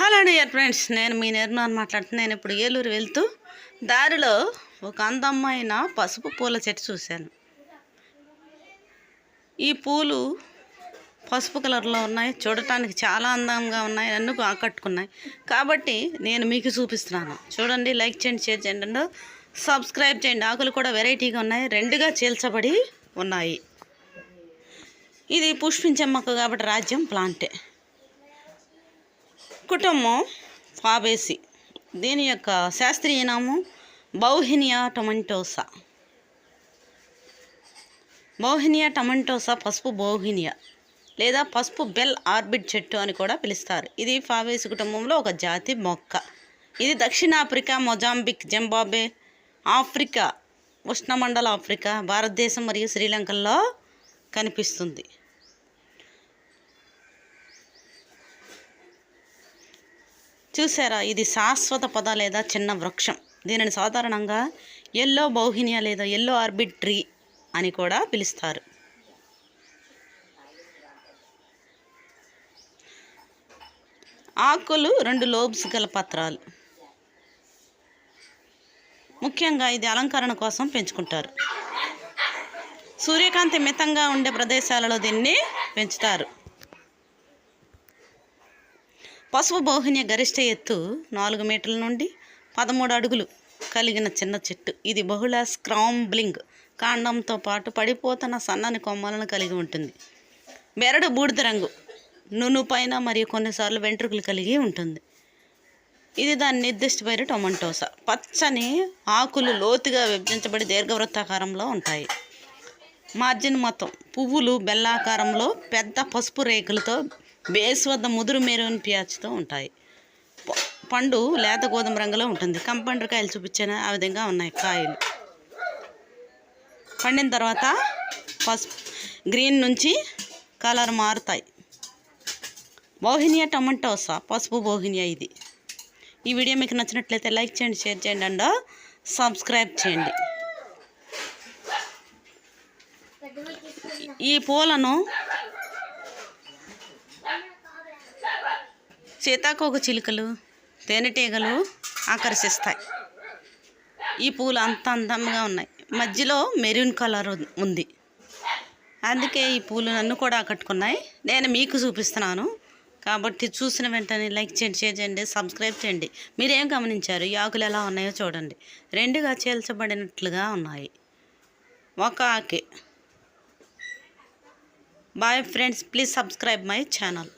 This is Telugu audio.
హలో డియర్ ఫ్రెండ్స్, నేను మీ నిర్మలాని మాట్లాడుతున్నాను. నేను ఇప్పుడు ఏలూరు వెళ్తూ దారిలో ఒక అందమైన పసుపు పూల చెట్టు చూశాను. ఈ పూలు పసుపు కలర్లో ఉన్నాయి, చూడటానికి చాలా అందంగా ఉన్నాయి, నన్ను ఆకట్టుకున్నాయి. కాబట్టి నేను మీకు చూపిస్తున్నాను. చూడండి, లైక్ చేయండి, షేర్ చేయండి, సబ్స్క్రైబ్ చేయండి. ఆకులు కూడా వెరైటీగా ఉన్నాయి, రెండుగా చీల్చబడి ఉన్నాయి. ఇది పుష్పించే మొక్క కాబట్టి రాజ్యం ప్లాంటే. కుటుంబం ఫాబేసి. దీని యొక్క శాస్త్రీయ నామం బౌహినియా టొమెంటోసా. బౌహినియా టొమెంటోసా పసుపు బౌహినియా లేదా పసుపు బెల్ ఆర్బిడ్ చెట్టు అని కూడా పిలుస్తారు. ఇది ఫాబేసి కుటుంబంలో ఒక జాతి మొక్క. ఇది దక్షిణాఫ్రికా, మొజాంబిక్, జింబాబ్వే, ఆఫ్రికా, ఉష్ణమండల ఆఫ్రికా, భారతదేశం మరియు శ్రీలంకల్లో కనిపిస్తుంది. చూసారా, ఇది శాశ్వత పొద లేదా చిన్న వృక్షం. దీనిని సాధారణంగా ఎల్లో బౌహినియా లేదా ఎల్లో ఆర్బిడ్ ట్రీ అని కూడా పిలుస్తారు. ఆకులు 2 లోబ్స్ గల పత్రాలు. ముఖ్యంగా ఇది అలంకరణ కోసం పెంచుకుంటారు. సూర్యకాంతి మితంగా ఉండే ప్రదేశాలలో దీన్ని పెంచుతారు. పసుపు బౌహినియా గరిష్ట ఎత్తు 4 మీటర్ల నుండి 13 అడుగులు కలిగిన చిన్న చెట్టు. ఇది బహుళ స్క్రాంబ్లింగ్ కాండంతో పాటు పడిపోతున్న సన్నని కొమ్మలను కలిగి ఉంటుంది. బెరడు బూడిద రంగు, నును పైన మరియు కొన్నిసార్లు వెంట్రుకలు కలిగి ఉంటుంది. ఇది దాని నిర్దిష్ట పేరు టొమెంటోసా. పచ్చని ఆకులు లోతుగా విభజించబడి దీర్ఘవృత్తాకారంలో ఉంటాయి. మార్జిన్ మొత్తం పువ్వులు బెల్లాకారంలో పెద్ద పసుపు రేకులతో బేస్ వద్ద ముదురు మెరూన్ ప్యాచ్తో ఉంటాయి. పండు లేత గోధుమ రంగులో ఉంటుంది. కంపౌండర్ కాయలు చూపించాను, ఆ విధంగా ఉన్నాయి కాయలు. పండిన తర్వాత పసుపు గ్రీన్ నుంచి కలర్ మారుతాయి. బౌహినియా టొమెంటోసా పసుపు బౌహినియా ఇది. ఈ వీడియో మీకు నచ్చినట్లయితే లైక్ చేయండి, షేర్ చేయండి అండ్ సబ్స్క్రైబ్ చేయండి. ఈ పూలను సీతాకోక చిలుకలు, తేనెటీగలు ఆకర్షిస్తాయి. ఈ పూలు అంత అందంగా ఉన్నాయి. మధ్యలో మెరూన్ కలర్ ఉంది, అందుకే ఈ పూలు నన్ను కూడా ఆకట్టుకున్నాయి. నేను మీకు చూపిస్తున్నాను కాబట్టి చూసిన వెంటనే లైక్ చేయండి, షేర్ చేయండి, సబ్స్క్రైబ్ చేయండి. మీరేం గమనించారు? ఈ ఆకులు ఎలా ఉన్నాయో చూడండి. 2గా చీల్చబడినట్లుగా ఉన్నాయి. ఒక ఆకే. Boy friends, please subscribe my channel.